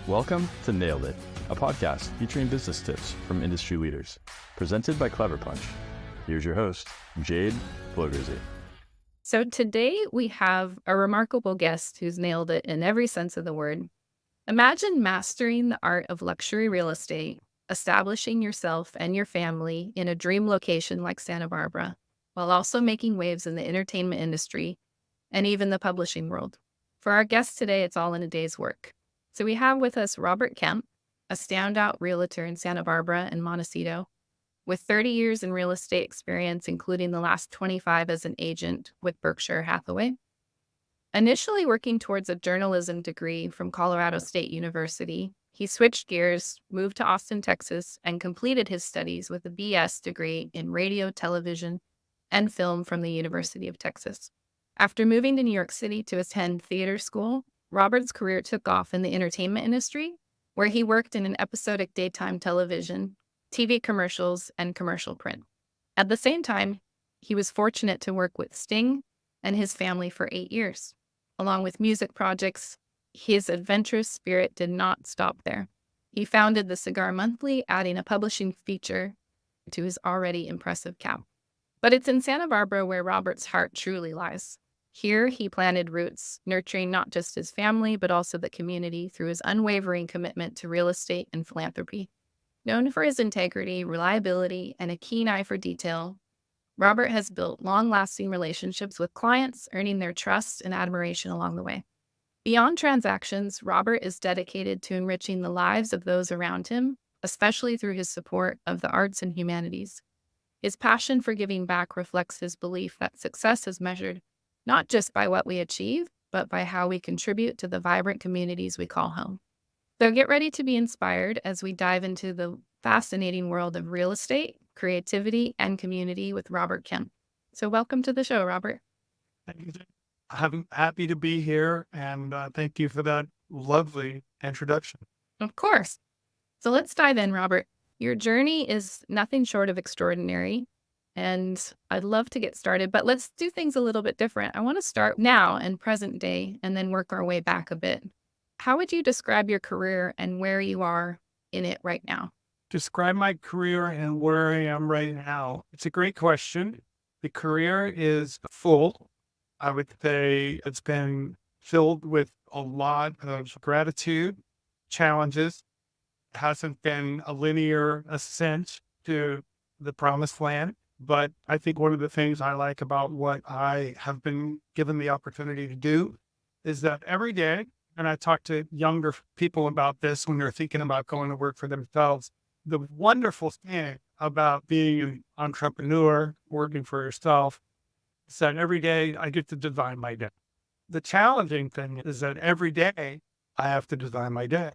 Welcome to Nailed It, a podcast featuring business tips from industry leaders, presented by Clever Punch. Here's your host, Jade Flogersy. So today we have a remarkable guest who's nailed it in every sense of the word. Imagine mastering the art of luxury real estate, establishing yourself and your family in a dream location like Santa Barbara, while also making waves in the entertainment industry and even the publishing world. For our guest today, it's all in a day's work. So we have with us Robert Kemp, a standout realtor in Santa Barbara and Montecito, with 30 years in real estate experience, including the last 25 as an agent with Berkshire Hathaway. Initially working towards a journalism degree from Colorado State University, he switched gears, moved to Austin, Texas, and completed his studies with a BS degree in radio, television, and film from the University of Texas. After moving to New York City to attend theater school, Robert's career took off in the entertainment industry, where he worked in an episodic daytime television, TV commercials, and commercial print. At the same time, he was fortunate to work with Sting and his family for 8 years. Along with music projects, his adventurous spirit did not stop there. He founded the Cigar Monthly, adding a publishing feature to his already impressive cap. But it's in Santa Barbara where Robert's heart truly lies. Here, he planted roots, nurturing not just his family, but also the community through his unwavering commitment to real estate and philanthropy. Known for his integrity, reliability, and a keen eye for detail, Robert has built long-lasting relationships with clients, earning their trust and admiration along the way. Beyond transactions, Robert is dedicated to enriching the lives of those around him, especially through his support of the arts and humanities. His passion for giving back reflects his belief that success is measured not just by what we achieve, but by how we contribute to the vibrant communities we call home. So get ready to be inspired as we dive into the fascinating world of real estate, creativity, and community with Robert Kemp. So welcome to the show, Robert. Thank you. I'm happy to be here, and thank you for that lovely introduction. Of course. So let's dive in, Robert. Your journey is nothing short of extraordinary, and I'd love to get started, but let's do things a little bit different. I want to start now and present day and then work our way back a bit. How would you describe your career and where you are in it right now? Describe my career and where I am right now. It's a great question. The career is full. I would say it's been filled with a lot of gratitude, challenges. It hasn't been a linear ascent to the promised land. But I think one of the things I like about what I have been given the opportunity to do is that every day, and I talk to younger people about this when they're thinking about going to work for themselves, the wonderful thing about being an entrepreneur, working for yourself, is that every day I get to design my day. The challenging thing is that every day I have to design my day.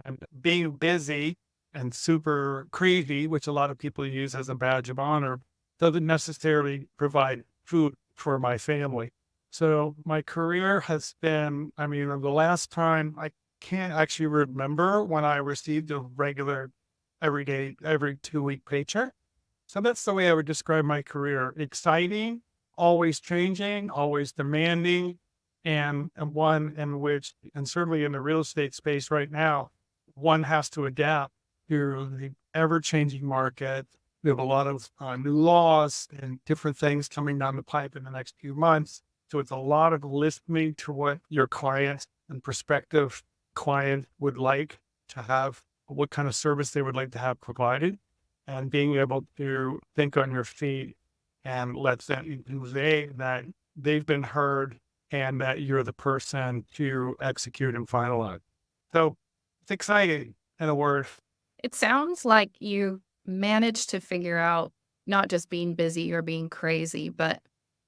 And being busy and super crazy, which a lot of people use as a badge of honor, doesn't necessarily provide food for my family. So my career has been, the last time I can't actually remember when I received a regular every 2-week paycheck. So that's the way I would describe my career. Exciting, always changing, always demanding, and one in which, and certainly in the real estate space right now, one has to adapt to the ever-changing market. We have a lot of new laws and different things coming down the pipe in the next few months. So it's a lot of listening to what your client and prospective client would like to have, what kind of service they would like to have provided, and being able to think on your feet and let them convey that they've been heard and that you're the person to execute and finalize. So it's exciting, in a word. It sounds like you managed to figure out not just being busy or being crazy, but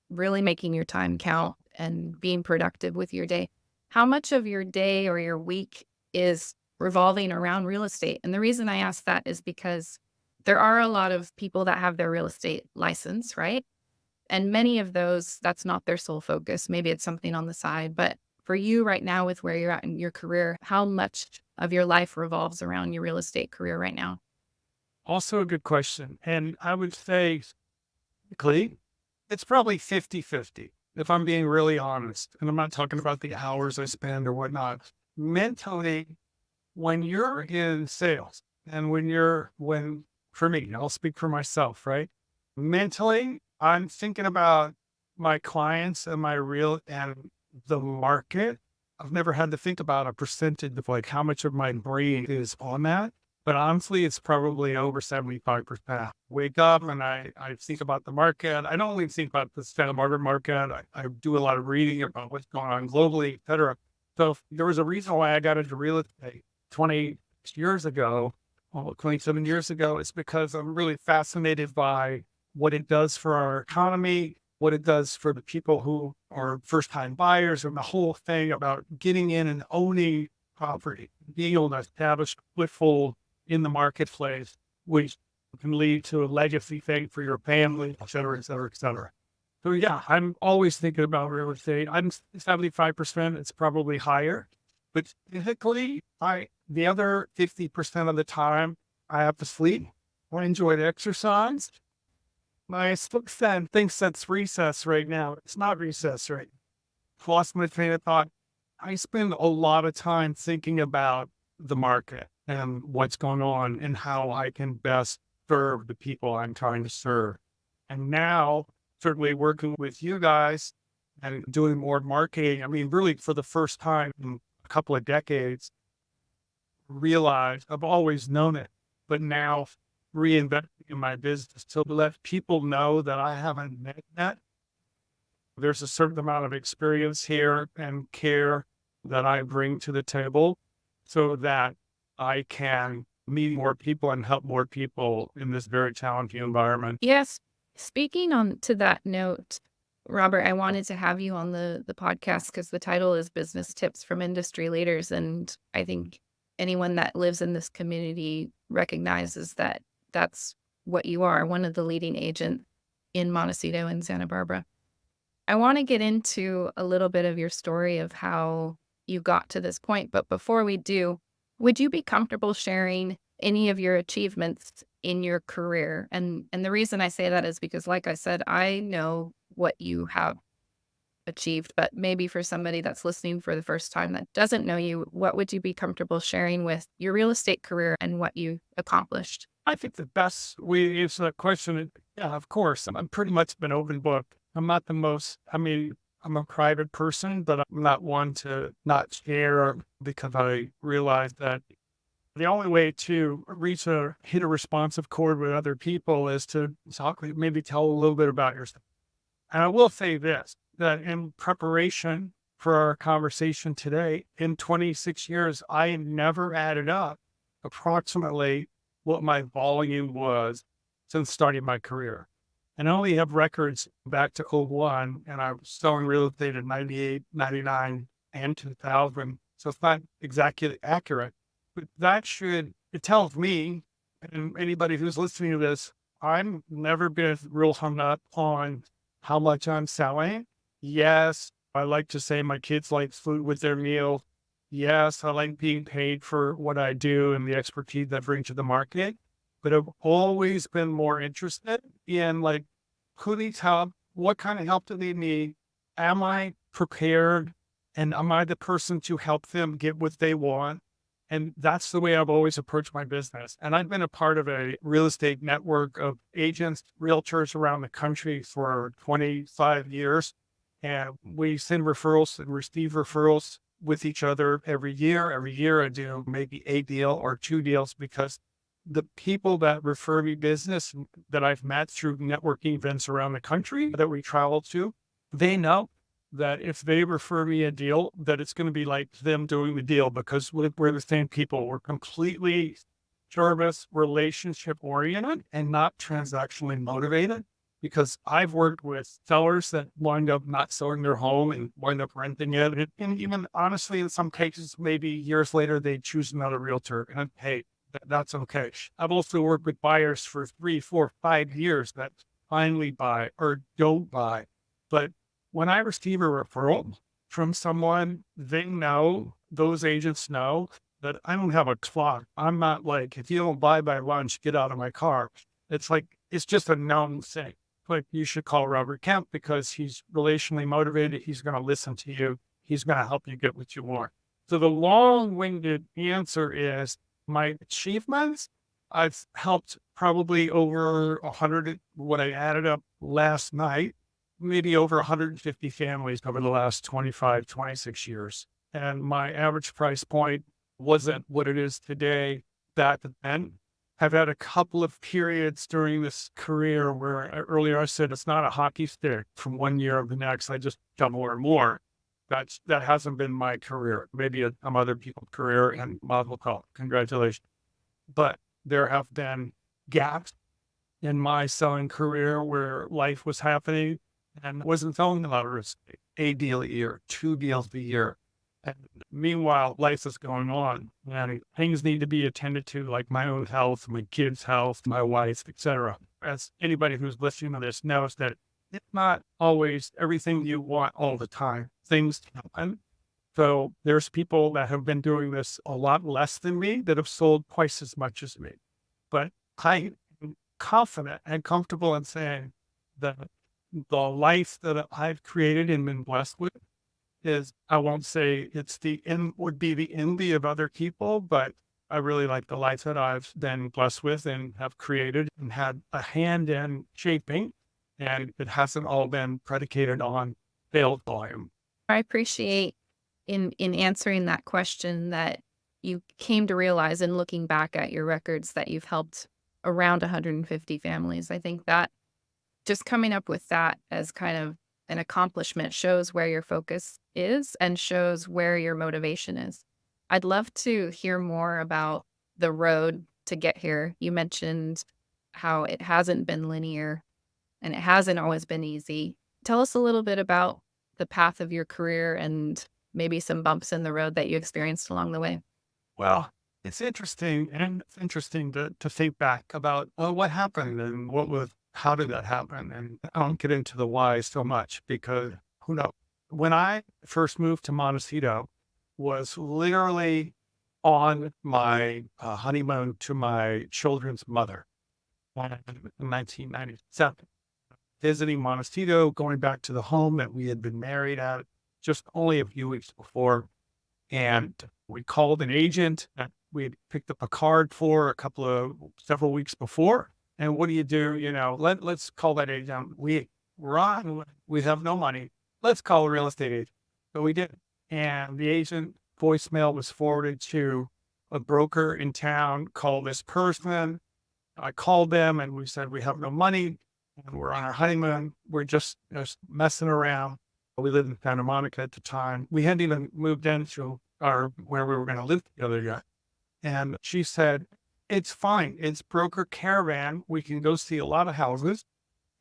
really making your time count and being productive with your day. How much of your day or your week is revolving around real estate? And the reason I ask that is because there are a lot of people that have their real estate license, right? And many of those, that's not their sole focus. Maybe it's something on the side. But for you right now, with where you're at in your career, how much of your life revolves around your real estate career right now? Also a good question. And I would say, Clee, it's probably 50-50, if I'm being really honest. And I'm not talking about the hours I spend or whatnot. Mentally, when you're in sales and for me, I'll speak for myself, right? Mentally, I'm thinking about my clients and and the market. I've never had to think about a percentage of like how much of my brain is on that. But honestly, it's probably over 75%. Wake up and I think about the market. I don't only think about the Santa Barbara market. I do a lot of reading about what's going on globally, et cetera. So there was a reason why I got into real estate 20 years ago, 27 years ago. It's because I'm really fascinated by what it does for our economy, what it does for the people who are first time buyers, and the whole thing about getting in and owning property, being able to establish a foothold in the marketplace, which can lead to a legacy thing for your family, et cetera, et cetera, et cetera. So yeah, I'm always thinking about real estate. I'm 75%, it's probably higher. But typically, the other 50% of the time, I have to sleep. I enjoy the exercise. My son thinks that's recess right now. It's not recess right now. Lost my train of thought. I spend a lot of time thinking about the market and what's going on and how I can best serve the people I'm trying to serve. And now, certainly working with you guys and doing more marketing, I mean, really for the first time in a couple of decades, realize I've always known it, but now reinvesting in my business to let people know that I haven't met that. There's a certain amount of experience here and care that I bring to the table so that I can meet more people and help more people in this very challenging environment. Yes. Speaking on to that note, Robert, I wanted to have you on the podcast because the title is Business Tips from Industry Leaders. And I think anyone that lives in this community recognizes that that's what you are, one of the leading agents in Montecito and Santa Barbara. I want to get into a little bit of your story of how you got to this point. But before we do, would you be comfortable sharing any of your achievements in your career? And the reason I say that is because, like I said, I know what you have achieved, but maybe for somebody that's listening for the first time that doesn't know you, what would you be comfortable sharing with your real estate career and what you accomplished? I think the best way to answer that question is, yeah, of course, I'm pretty much an open book. I'm not I'm a private person, but I'm not one to not share because I realize that the only way to hit a responsive chord with other people is to maybe tell a little bit about yourself. And I will say this, that in preparation for our conversation today, in 26 years, I never added up approximately what my volume was since starting my career. And I only have records back to 01, and I was selling real estate in 98, 99, and 2000. So it's not exactly accurate, but it tells me and anybody who's listening to this, I'm never been real hung up on how much I'm selling. Yes, I like to say my kids like food with their meal. Yes, I like being paid for what I do and the expertise that I bring to the market. But I've always been more interested in like, who needs help? What kind of help do they need? Am I prepared? And am I the person to help them get what they want? And that's the way I've always approached my business. And I've been a part of a real estate network of agents, realtors around the country for 25 years. And we send referrals and receive referrals with each other every year. Every year I do maybe a deal or two deals because the people that refer me business that I've met through networking events around the country that we travel to, they know that if they refer me a deal, that it's going to be like them doing the deal because we're the same people. We're completely service relationship oriented and not transactionally motivated, because I've worked with sellers that wind up not selling their home and wind up renting it. And even honestly, in some cases, maybe years later, they choose another realtor, and hey, that's okay. I've also worked with buyers for 3, 4, 5 years that finally buy or don't buy. But when I receive a referral from someone, those agents know that I don't have a clock. I'm not like, if you don't buy by lunch, get out of my car. It's just a known thing. Like, you should call Robert Kemp because he's relationally motivated. He's going to listen to you. He's going to help you get what you want. So the long-winded answer is my achievements. I've helped probably over 100, what I added up last night, maybe over 150 families over the last 25, 26 years. And my average price point wasn't what it is today back then. I've had a couple of periods during this career where earlier I said it's not a hockey stick from one year to the next. I just got more and more. That hasn't been my career. Maybe some other people's career, and mazel tov, congratulations. But there have been gaps in my selling career where life was happening and wasn't selling a lot of real estate. A deal a year, two deals a year. And meanwhile, life is going on and things need to be attended to, like my own health, my kids' health, my wife, etc. As anybody who's listening to this knows, that it's not always everything you want all the time. Things happen. So there's people that have been doing this a lot less than me that have sold twice as much as me. But I am confident and comfortable in saying that the life that I've created and been blessed with is, I won't say it's would be the envy of other people, but I really like the life that I've been blessed with and have created and had a hand in shaping. And it hasn't all been predicated on sales volume. I appreciate in answering that question that you came to realize in looking back at your records that you've helped around 150 families. I think that just coming up with that as kind of an accomplishment shows where your focus is and shows where your motivation is. I'd love to hear more about the road to get here. You mentioned how it hasn't been linear and it hasn't always been easy. Tell us a little bit about the path of your career and maybe some bumps in the road that you experienced along the way. Well, it's interesting, and it's interesting to think back about what happened and how did that happen? And I don't get into the why so much because who knows? When I first moved to Montecito, was literally on my honeymoon to my children's mother in 1997. Visiting Montecito, going back to the home that we had been married at just only a few weeks before. And we called an agent that we had picked up a card for several weeks before. And what do? Let's call that agent. We have no money. Let's call a real estate agent. So we did. And the agent voicemail was forwarded to a broker in town. Call this person. I called them and we said, we have no money and we're on our honeymoon. We're just messing around. We lived in Santa Monica at the time. We hadn't even moved into where we were going to live together yet. And she said, it's fine. It's broker caravan. We can go see a lot of houses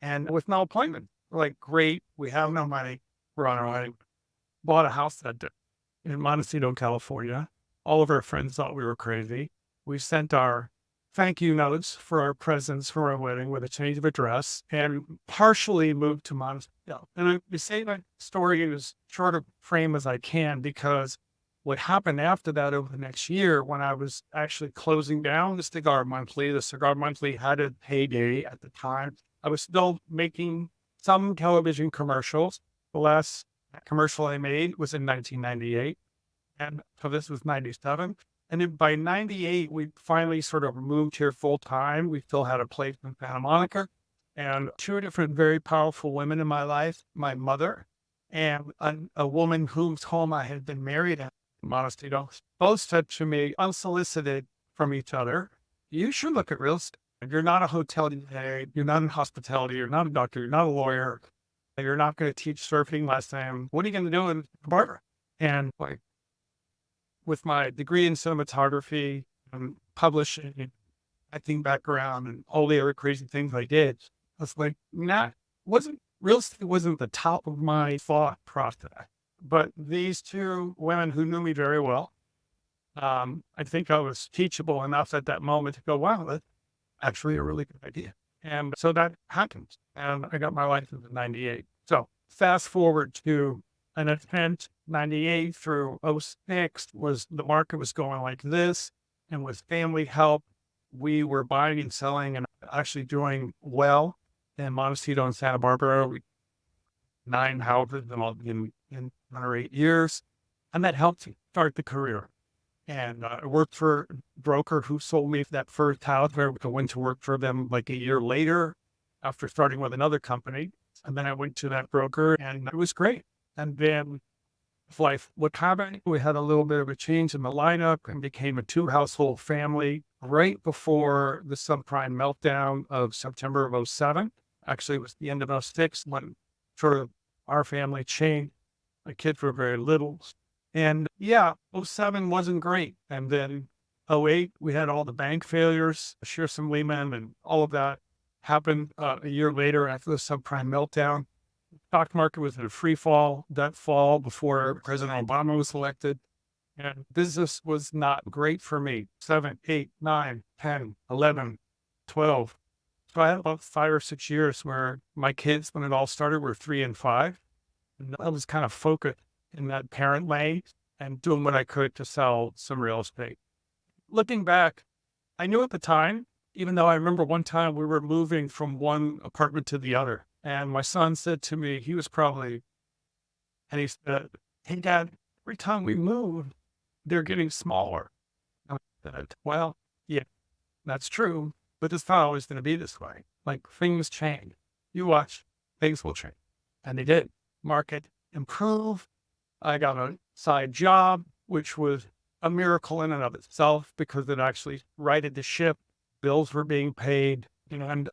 and with no appointment. We're like, great. We have no money. We're on our honeymoon. Bought a house that day in Montecito, California. All of our friends thought we were crazy. We sent our thank you notes for our presents for our wedding with a change of address and partially moved to Montecito. And I say that story in as short a frame as I can because what happened after that over the next year, when I was actually closing down the Cigar Monthly had a heyday at the time. I was still making some television commercials. The last commercial I made was in 1998. And so this was 97. And then by 98, we finally sort of moved here full time. We still had a place in Santa Monica and two different very powerful women in my life, my mother and a woman whose home I had been married at in Montecito, both said to me, unsolicited from each other, you should look at real estate. You're not a hotelier, you're not in hospitality, you're not a doctor, you're not a lawyer, you're not going to teach surfing lesson. What are you going to do in Santa Barbara? And like, with my degree in cinematography and publishing, acting background, and all the other crazy things I did, I was like, real estate wasn't the top of my thought process. But these two women who knew me very well, I think I was teachable enough at that moment to go, wow, that's actually a really good idea. And so that happened. And I got my license in 98. So fast forward to an event 98 through 06 the market was going like this. And with family help, we were buying and selling and actually doing well in Montecito and Santa Barbara. 9 houses in 1 or 8 years. And that helped me. start the career. And I worked for a broker who sold me that first house, where I went to work for them like a year later after starting with another company. And then I went to that broker and it was great. And then life, what happened, we had a little bit of a change in the lineup and became a 2-household family right before the subprime meltdown of September of '07. Actually, it was the end of '06 when sort of our family changed. My kids were very little. And yeah, '07 wasn't great. And then '08, we had all the bank failures, Shearson Lehman, and all of that happened a year later after the subprime meltdown. Stock market was in a free fall that fall before President Obama was elected. And business was not great for me. 7, 8, 9, 10, 11, 12. So I had about 5 or 6 years where my kids, when it all started, were 3 and 5. And I was kind of focused in that parent lane and doing what I could to sell some real estate. Looking back, I knew at the time, even though I remember one time we were moving from one apartment to the other. And my son said to me, he said, "Hey, Dad, every time we move, they're getting smaller." I said, "Well, yeah, that's true, but it's not always going to be this way. Like, things change. You watch, things will change." And they did. Market improved. I got a side job, which was a miracle in and of itself because it actually righted the ship. Bills were being paid, and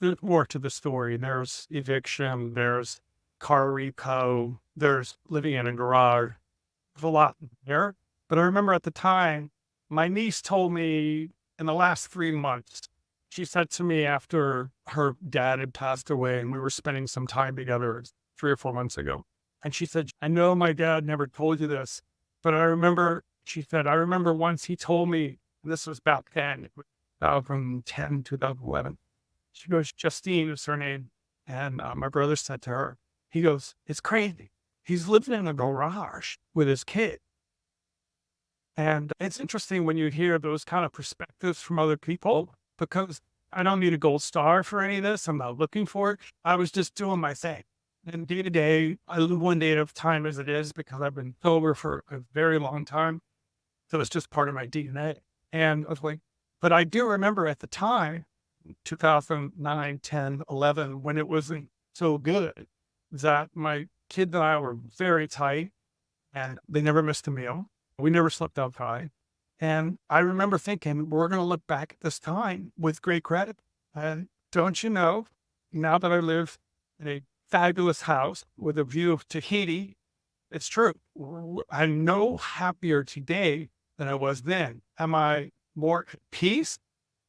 there's more to the story. There's eviction, there's car repo, there's living in a garage. There's a lot there. But I remember at the time, my niece told me in the last 3 months, she said to me after her dad had passed away and we were spending some time together 3 or 4 months ago. And she said, "I know my dad never told you this, but she said, I remember once he told me," and this was back then, 2010, 2011. She goes, "Justine is her name." And my brother said to her, he goes, "It's crazy. He's living in a garage with his kid." And it's interesting when you hear those kind of perspectives from other people, because I don't need a gold star for any of this. I'm not looking for it. I was just doing my thing. And day to day, I live one day at a time as it is because I've been sober for a very long time. So it's just part of my DNA. And I was like, but I do remember at the time, 2009, 10, 11, when it wasn't so good, that my kid and I were very tight and they never missed a meal. We never slept outside. And I remember thinking, we're going to look back at this time with great credit. And don't you know, now that I live in a fabulous house with a view of Tahiti, it's true. I'm no happier today than I was then. Am I more at peace?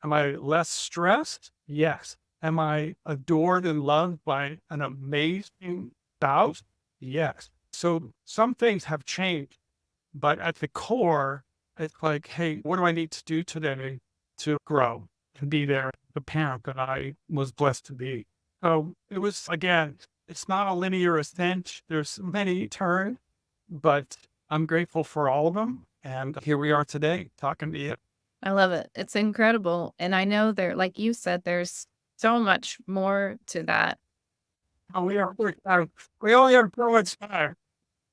Am I less stressed? Yes. Am I adored and loved by an amazing spouse? Yes. So some things have changed, but at the core, it's like, hey, what do I need to do today to grow, to be there, the parent that I was blessed to be? So it was, again, it's not a linear ascent. There's many turns, but I'm grateful for all of them. And here we are today talking to you. I love it. It's incredible. And I know like you said, there's so much more to that. Oh, we only have so much time.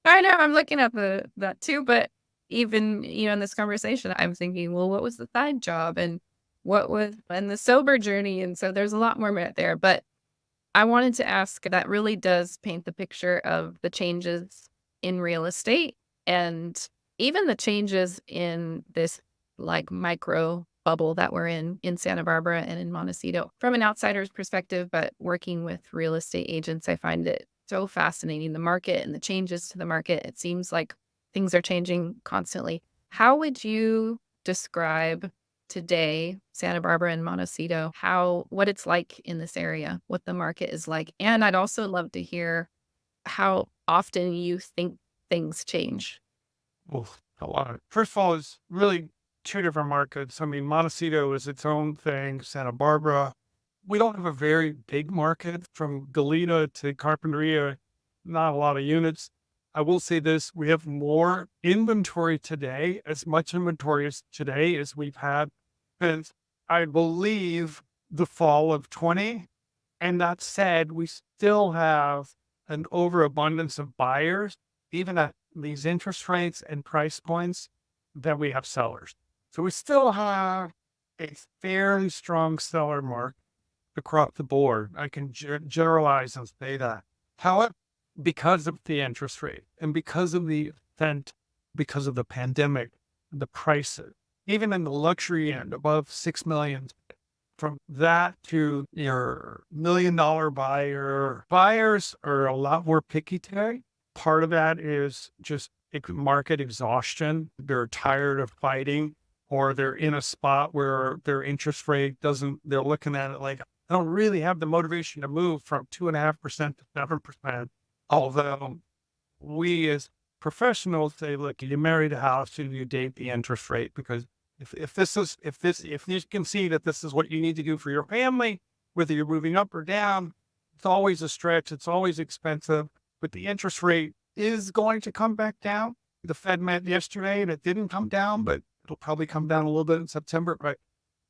I know I'm looking at that too, but even, in this conversation, I'm thinking, well, what was the side job and and the sober journey? And so there's a lot more merit there, but I wanted to ask, that really does paint the picture of the changes in real estate and even the changes in this like micro bubble that we're in Santa Barbara and in Montecito. From an outsider's perspective, but working with real estate agents, I find it so fascinating, the market and the changes to the market. It seems like things are changing constantly. How would you describe today, Santa Barbara and Montecito, what it's like in this area, what the market is like? And I'd also love to hear how often you think things change. Well, a lot. First of all, it's really 2 different markets. I mean, Montecito is its own thing. Santa Barbara, we don't have a very big market from Goleta to Carpinteria, not a lot of units. I will say this, we have more inventory today, as much inventory today as we've had since, I believe, the fall of 20. And that said, we still have an overabundance of buyers, even at these interest rates and price points, then we have sellers. So we still have a fairly strong seller market across the board. I can generalize and say that. However, because of the interest rate and because of the event, because of the pandemic, the prices, even in the luxury end above 6 million, from that to your $1 million buyer, buyers are a lot more picky today. Part of that is just market exhaustion. They're tired of fighting, or they're in a spot where their interest rate doesn't, they're looking at it like, I don't really have the motivation to move from 2.5% to 7%. Although we as professionals say, look, you marry the house and you date the interest rate, because if you can see that this is what you need to do for your family, whether you're moving up or down, it's always a stretch. It's always expensive, but the interest rate is going to come back down. The Fed met yesterday and it didn't come down, but it'll probably come down a little bit in September. But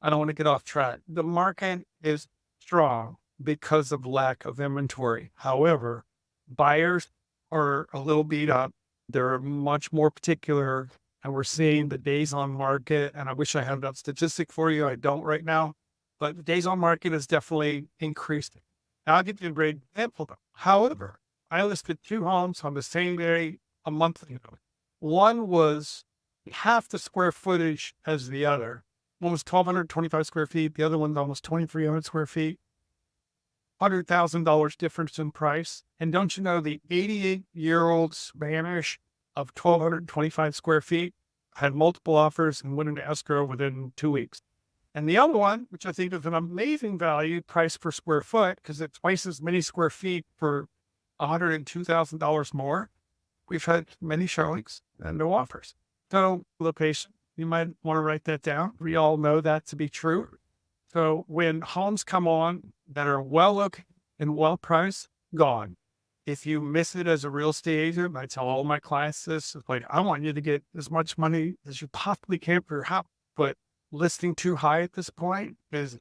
I don't want to get off track. The market is strong because of lack of inventory. However, buyers are a little beat up. They're much more particular, and we're seeing the days on market. And I wish I had that statistic for you. I don't right now, but the days on market is definitely increasing. Now, I'll give you a great example though. However, I listed 2 homes on the same day a month ago. One was half the square footage as the other. One was 1,225 square feet. The other one's almost 2,300 square feet. $100,000 difference in price. And don't you know, the 88-year-old Spanish of 1,225 square feet had multiple offers and went into escrow within 2 weeks. And the other one, which I think is an amazing value, price per square foot, because it's twice as many square feet for $102,000 more. We've had many showings and no offers. So location, you might want to write that down. We all know that to be true. So when homes come on that are well located and well priced, gone. If you miss it as a real estate agent, I tell all my clients this, it's like, I want you to get as much money as you possibly can for your house. But listing too high at this point is a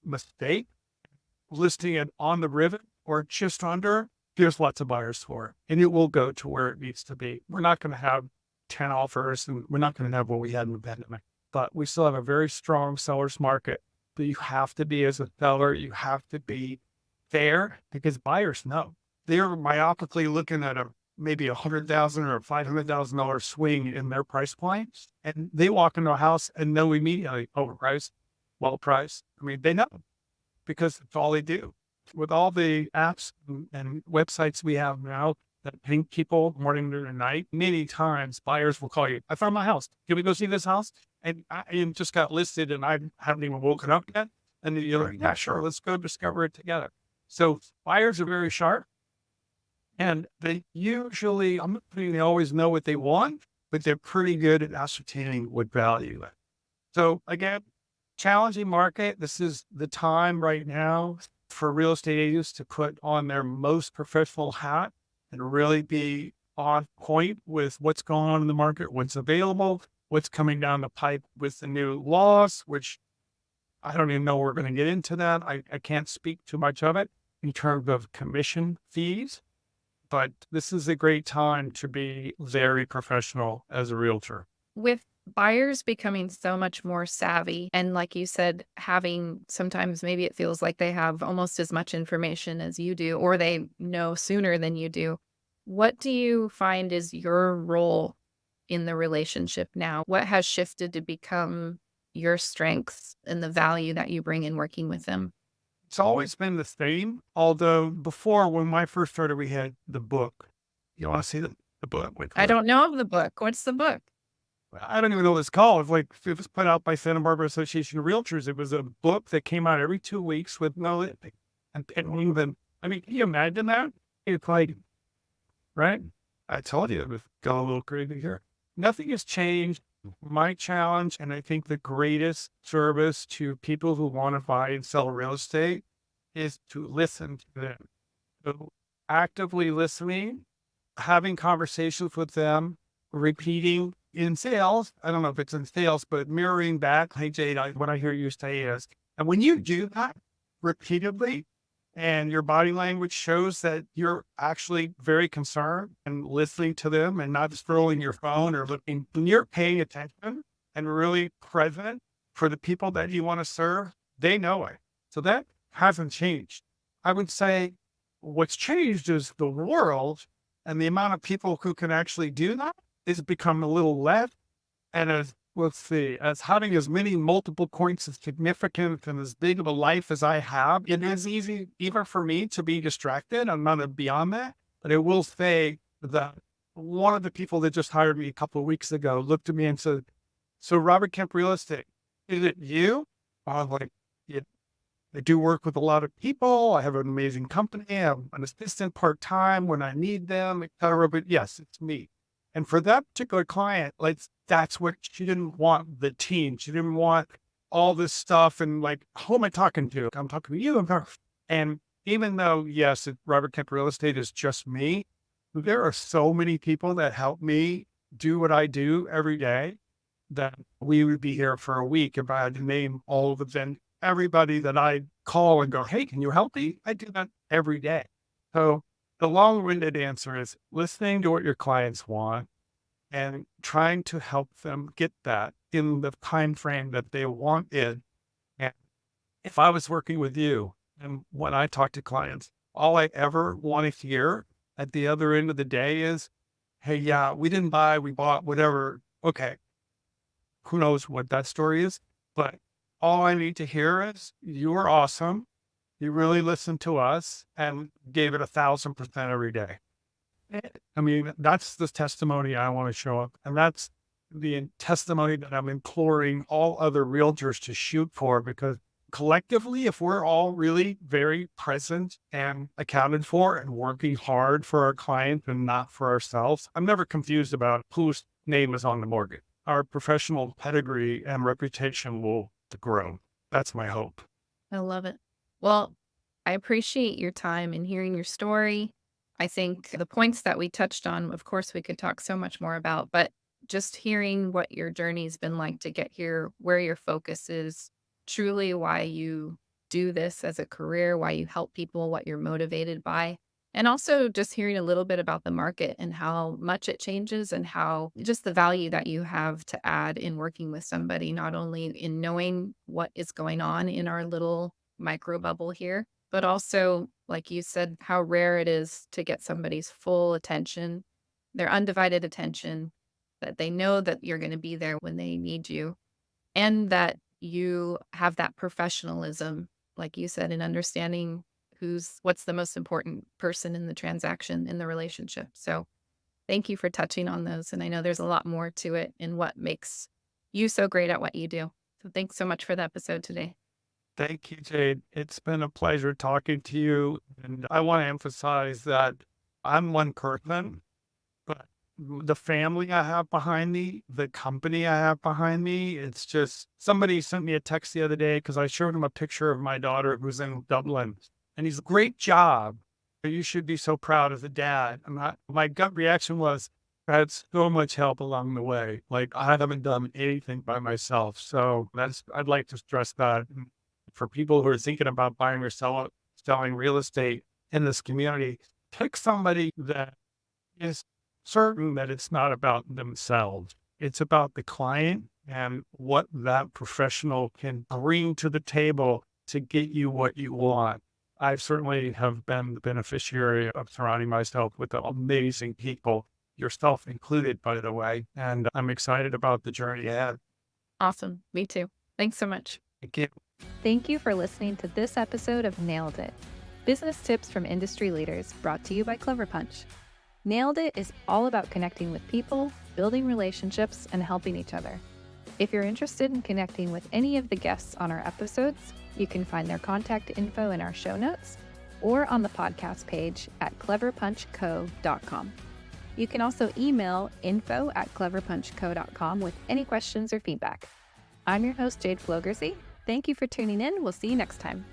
mistake. Listing it on the rivet or just under, there's lots of buyers for it, and it will go to where it needs to be. We're not going to have 10 offers, and we're not going to have what we had in the pandemic, but we still have a very strong seller's market. But you have to be, as a seller, you have to be fair, because buyers know. They're myopically looking at maybe $100,000 or a $500,000 swing in their price points, and they walk into a house and know immediately, overpriced, well priced. I mean, they know, because it's all they do. With all the apps and websites we have now that ping people morning to night, many times buyers will call you, I found my house. Can we go see this house? And I just got listed and I haven't even woken up yet. And then you're like, yeah, sure, let's go discover it together. So buyers are very sharp, and they usually, I'm not saying they always know what they want, but they're pretty good at ascertaining what value is. So again, challenging market. This is the time right now for real estate agents to put on their most professional hat and really be on point with what's going on in the market, what's available, what's coming down the pipe with the new laws, which I don't even know we're going to get into that. I can't speak too much of it in terms of commission fees, but this is a great time to be very professional as a realtor. With buyers becoming so much more savvy, and like you said, having sometimes maybe it feels like they have almost as much information as you do, or they know sooner than you do. What do you find is your role in the relationship now? What has shifted to become your strengths and the value that you bring in working with them? It's always been the same. Although before, when I first started, we had the book. You want to see the book? I don't know of the book. What's the book? I don't even know what it's called. It's like, it was put out by Santa Barbara Association of Realtors. It was a book that came out every 2 weeks with no, and even, I mean, can you imagine that? It's like, right? I told you, it was got a little crazy here. Nothing has changed. My challenge, and I think the greatest service to people who want to buy and sell real estate, is to listen to them. So actively listening, having conversations with them, repeating in sales. I don't know if it's in sales, but mirroring back. Hey, Jade, what I hear you say is, and when you do that repeatedly, and your body language shows that you're actually very concerned and listening to them and not scrolling your phone or looking, when you're paying attention and really present for the people that you want to serve, they know it. So that hasn't changed. I would say what's changed is the world, and the amount of people who can actually do that is become a little less. And as let's see, as having as many multiple points of significance and as big of a life as I have, it is easy even for me to be distracted. I'm not beyond that. But I will say that one of the people that just hired me a couple of weeks ago looked at me and said, "So Robert Kemp Real Estate, is it you?" I was like, "Yeah, I do work with a lot of people. I have an amazing company. I'm an assistant part-time when I need them, et cetera. But yes, it's me." And for that particular client, like, that's what she didn't want, the team. She didn't want all this stuff and like, who am I talking to? I'm talking to you. And even though, yes, Robert Kemp Real Estate is just me, there are so many people that help me do what I do every day that we would be here for a week if I had to name all of them. Everybody that I call and go, "Hey, can you help me?" I do that every day. So the long-winded answer is listening to what your clients want and trying to help them get that in the time frame that they want it. And if I was working with you and when I talk to clients, all I ever want to hear at the other end of the day is, "Hey, yeah, we didn't buy, we bought, whatever." Okay, who knows what that story is, but all I need to hear is, "You were awesome. You really listened to us and gave it 1,000% every day." I mean, that's the testimony I want to show up. And that's the testimony that I'm imploring all other realtors to shoot for, because collectively, if we're all really very present and accounted for and working hard for our clients and not for ourselves, I'm never confused about whose name is on the mortgage. Our professional pedigree and reputation will grow. That's my hope. I love it. Well, I appreciate your time and hearing your story. I think the points that we touched on, of course, we could talk so much more about, but just hearing what your journey's been like to get here, where your focus is, truly why you do this as a career, why you help people, what you're motivated by. And also just hearing a little bit about the market and how much it changes and how just the value that you have to add in working with somebody, not only in knowing what is going on in our little micro bubble here, but also, like you said, how rare it is to get somebody's full attention, their undivided attention, that they know that you're going to be there when they need you, and that you have that professionalism, like you said, in understanding what's the most important person in the transaction, in the relationship. So thank you for touching on those. And I know there's a lot more to it in what makes you so great at what you do. So thanks so much for the episode today. Thank you, Jade. It's been a pleasure talking to you. And I want to emphasize that I'm one person, but the family I have behind me, the company I have behind me, it's just, somebody sent me a text the other day because I showed him a picture of my daughter who's in Dublin. And he's, "Great job. You should be so proud as a dad." And my gut reaction was, I had so much help along the way. Like, I haven't done anything by myself. So I'd like to stress that. And for people who are thinking about buying or selling real estate in this community, pick somebody that is certain that it's not about themselves. It's about the client and what that professional can bring to the table to get you what you want. I certainly have been the beneficiary of surrounding myself with amazing people, yourself included, by the way. And I'm excited about the journey ahead. Awesome. Me too. Thanks so much. Thank you. Thank you for listening to this episode of Nailed It, business tips from industry leaders, brought to you by Clever Punch. Nailed It is all about connecting with people, building relationships, and helping each other. If you're interested in connecting with any of the guests on our episodes, you can find their contact info in our show notes or on the podcast page at cleverpunchco.com. You can also email info@cleverpunchco.com with any questions or feedback. I'm your host, Jade Flogersey. Thank you for tuning in. We'll see you next time.